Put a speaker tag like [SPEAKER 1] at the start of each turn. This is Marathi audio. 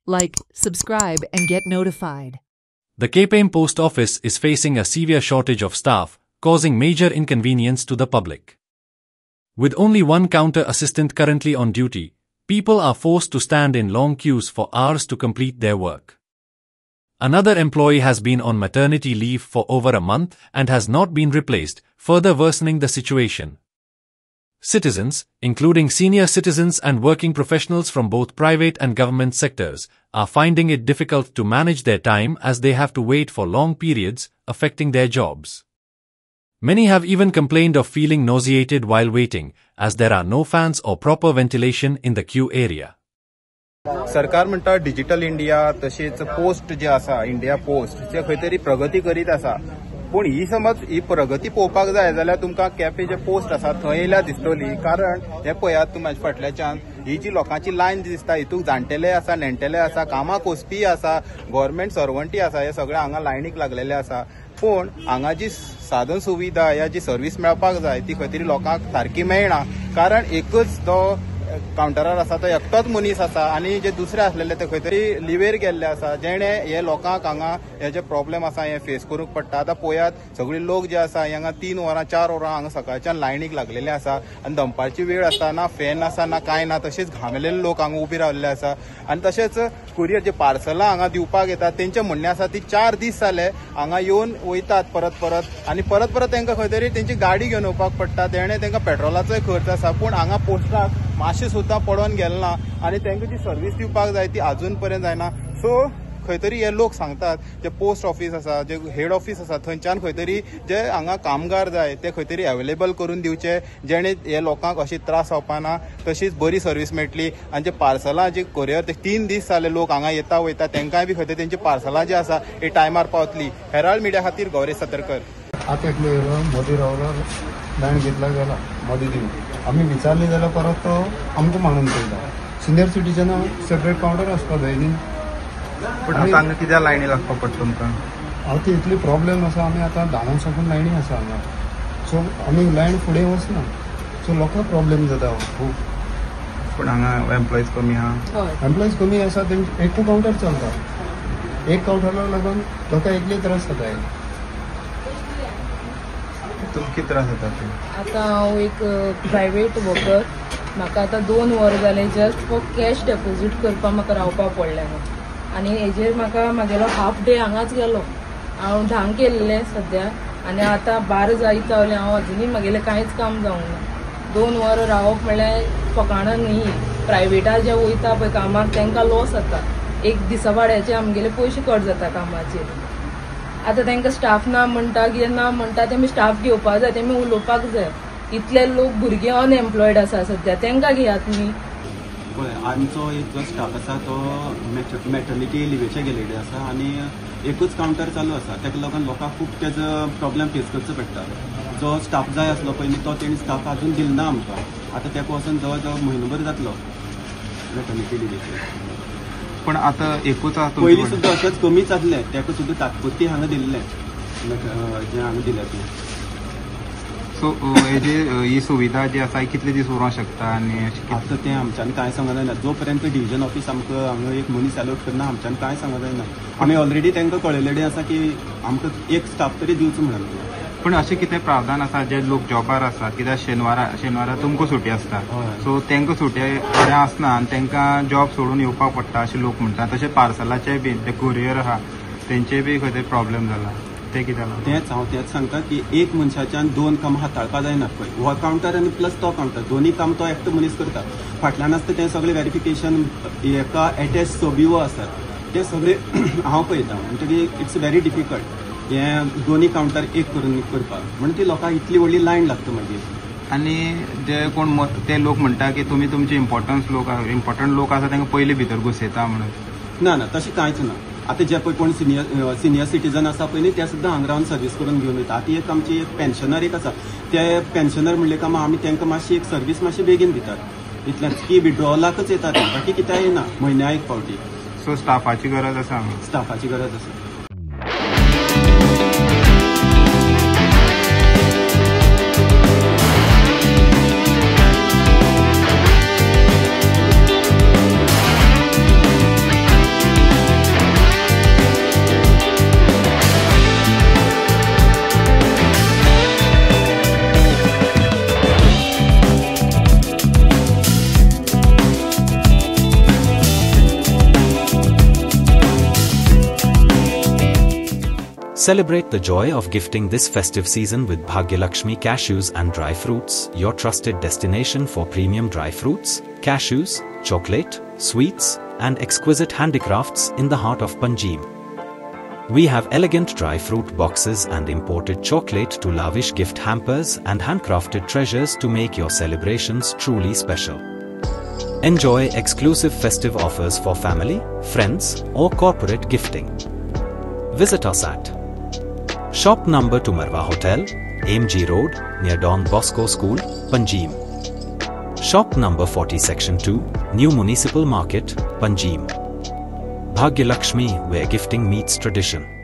[SPEAKER 1] like, subscribe and get notified.
[SPEAKER 2] The Kpem post office is facing a severe shortage of staff, causing major inconvenience to the public. With only one counter assistant currently on duty, people are forced to stand in long queues for hours to complete their work. Another employee has been on maternity leave for over a month and has not been replaced, further worsening the situation. Citizens, including senior citizens and working professionals from both private and government sectors, are finding it difficult to manage their time as they have to wait for long periods, affecting their jobs. Many have even complained of feeling nauseated while waiting, as there are no fans or proper ventilation in the queue area.
[SPEAKER 3] सरकार म्हणता डिजिटल इंडिया तसेच पोस्ट जे आसा इंडिया पोस्ट जे खंय तरी प्रगती करीत आसा पण ही समज ही प्रगती पळोवपाक जाय जाल्यार तुमकां कॅफे जे पोस्ट आसा थंय येयल्यार दिसतली कारण हे पळयात तुमी म्हाज्या फाटल्याच्यान ही जी लोकांची लायन दिसता हितूंक जाणटेले आसा नेणटेले आसा कामाक वचपी आसा गव्हर्नमेंट सर्वंटी आसा हे सगळे हांगा लायनीक लागलेले आसा पण हांगा जी साधन सुविधा या जी सर्व्हिस मेळपाक जाय ती खंय तरी लोकांक सारकी मेळना कारण एकच तो काउंटरार आसा तो एकटोच मनीस आसा आनी जे दुसरे आसलेले ते खंय तरी लिवेर गेल्ले आसा जेणे हे लोकांक हांगा हे जे प्रॉब्लेम आसा हे फेस करूंक पडटा आतां पळयात सगळे लोक जे आसा हांगा 3 वरां 4 वरां हांगा सकाळच्यान लायनीक लागलेले आसा आनी दनपारची वेळ आसा ना फॅन आसा ना कांय ना तशेंच घामलेले लोक हांगा उबे रावल्ले आसा आनी तशेंच कुरियर जे पार्सलां हांगा दिवपाक येतात तेंचे म्हणणें आसा ती 4 दीस जाले हांगा येवन वयतात परत आनी परत तांकां खंय तरी तेंची गाडी घेवन येवपाक पडटा तेणे तांकां पेट्रोलाचोय खर्च आसा पूण हांगा पोस्टाक मातशें सुद्दां पडोवन गेलें ना आनी तांकां जी सर्व्हिस दिवपाक जाय ती अजून पर्यंत जायना सो खंय तरी हे लोक सांगतात जे पोस्ट ऑफिस आसा जे हेड ऑफिस आसा थंयच्यान खंय तरी जे हांगा कामगार जाय ते खंय तरी अवेलेबल करून दिवचे जेणे हे लोकांक अशी त्रास जावपाना तशीच बरी सर्व्हिस मेळटली आनी जे पार्सलां जी कोरियर ते 3 दीस जाले लोक हांगा येता वयता तांकांय बी खंय तरी तेंची पार्सलां जी आसा ही टायमार पावतली हेराल्ड मिडिया खातीर गौरेश सतरकर
[SPEAKER 4] आता एकलो येयलो मोदी रावलो लायन घेतला गेला मोदी दिवं आमी विचारली जाल्यार परत तो आमकां मानून पळयता सिनियर सिटीजनां सेपरेट काउंटर आसपा जाय न्ही
[SPEAKER 3] पण हांगा कित्याक लायनी लागपाक पडटा तुमकां
[SPEAKER 4] हांव ती इतली प्रॉब्लेम आसा आमी आतां धांवन साकून लायनी आसा हांगा सो आमी लायन फुडें वचना सो लोकांक प्रॉब्लेम जाता खूब
[SPEAKER 3] पण हांगा एम्प्लॉयज कमी आहा
[SPEAKER 4] एम्प्लॉयज कमी आसा तेंचे एकू काउंटर चलता एक काउंटराक लागून लोकांक एकले त्रास जाता
[SPEAKER 3] तुमकां कितें त्रास जाता
[SPEAKER 5] आता हांव एक प्रायवेट वर्कर म्हाका आतां 2 वरां जाले जस्ट फॉर कॅश डेपोजीट करपाक म्हाका रावपाक पडलें आनी हेजेर म्हाका म्हागेलो हाफ डे हांगाच गेलो हांव धांक केल्लें सद्या आनी आतां 12 जायत रावलें हांव अजुनूय म्हागेलें कांयच काम जावंक ना 2 वरां रावप म्हणल्यार फकाणां न्ही प्रायवेटार जे वयता पळय कामाक तांकां लॉस जाता एक दिसा भाड्याचे आमगेले पयशे कट जाता कामाचेर आतां तांकां स्टाफ ना म्हणटा कितें ना म्हणटा तेमी स्टाफ घेवपाक जाय तेमी उलोवपाक जाय इतले लोक भुरगे अनएम्प्लॉयड आसा सद्या तांकां घेयात न्ही
[SPEAKER 6] पळय आमचो एक जो स्टाफ आसा तो मॅटर्निटी लिवेचे गेलेले आसा आनी एकूच काउंटर चालू आसा ताका लागून लोकांक खूब तेजो प्रॉब्लेम फेस करचो पडटा जो स्टाफ जाय आसलो पयलीं तो तेणी स्टाफ अजून दिलो ना आमकां आतां तेका वचून जवळ जवळ म्हयनोभर जातलो मॅटर्निटी लिवेचे
[SPEAKER 3] पण आता एकूच
[SPEAKER 6] पयलीं सुद्दां अशेंच कमीच जातलें ताका सुद्दां तात्पुरती हांगा दिल्लें जें हांगा दिलें तें
[SPEAKER 3] सो हेजी ही सुविधा जी आसा कितले दीस उरोंक शकता आनी
[SPEAKER 6] आतां तें आमच्यान कांय सांगूंक जायना जो पर्यंत डिव्हिजन ऑफिस आमकां हांगा एक मनीस अलॉट करना आमच्यान कांय सांगूंक जायना आमी ऑलरेडी तांकां कळयलेलें आसा की आमकां एक स्टाफ तरी दिवचो म्हणून
[SPEAKER 3] पण अशें कितें प्रावधान आसा जे लोक जॉबार आसात कित्याक शेनवारा तुमकां सुटी आसता सो तांकां सुटी थोड्या आसना आनी तांकां जॉब सोडून येवपाक पडटा अशें लोक म्हणटा तशें पार्सलाचे बी ते कुरियर आहा तेंचे बी खंय तरी प्रॉब्लेम जाला ते कित्याक
[SPEAKER 6] तेंच हांव तेंच सांगता की एक मनशाच्यान 2 कामां हाताळपाक जायना पळय हो काउंटर आनी प्लस तो काउंटर दोनी काम तो एकटो मनीस करता फाटल्यान आसता तें सगळें व्हेरिफिकेशन एका एटॅच सोबिवो आसात ते सगळे हांव पळयता म्हणटकीर इट्स व्हेरी डिफिकल्ट हें दोनी काउंटर एक करून करपाक म्हणून ती लोकांक इतली व्हडली लायन लागता मागीर
[SPEAKER 3] आनी जे कोण ते लोक म्हणटा की तुमी तुमचे इम्पॉर्टंट लोक आसा तांकां पयलीं भितर घुसयता म्हणून
[SPEAKER 6] ना तशें कांयच ना आतां जे पळय कोण सिनियर सिटीजन आसा पळय न्ही ते सुद्दां हांगा रावन सर्वीस करून घेवन वयता आतां एक आमची एक पेन्शनर एक आसा ते पेन्शनर म्हणले काय आमी तांकां मातशी एक सर्वीस मातशी बेगीन दितात इतल्याच की विड्रॉलाकच येतात बाकी कित्याक येना म्हयन्या एक फावटी
[SPEAKER 3] सो स्टाफाची गरज आसा
[SPEAKER 6] स्टाफाची गरज आसा
[SPEAKER 7] Celebrate the joy of gifting this festive season with Bhagyalakshmi Cashews and Dry Fruits, your trusted destination for premium dry fruits, cashews, chocolate, sweets, and exquisite handicrafts in the heart of Panjim. We have elegant dry fruit boxes and imported chocolate to lavish gift hampers and handcrafted treasures to make your celebrations truly special. Enjoy exclusive festive offers for family, friends, or corporate gifting. Visit us at Shop number to Marwa Hotel, AMG Road, near Don Bosco School, Panjim. Shop number 40 Section 2, New Municipal Market, Panjim. Bhagyalakshmi, where gifting meets tradition.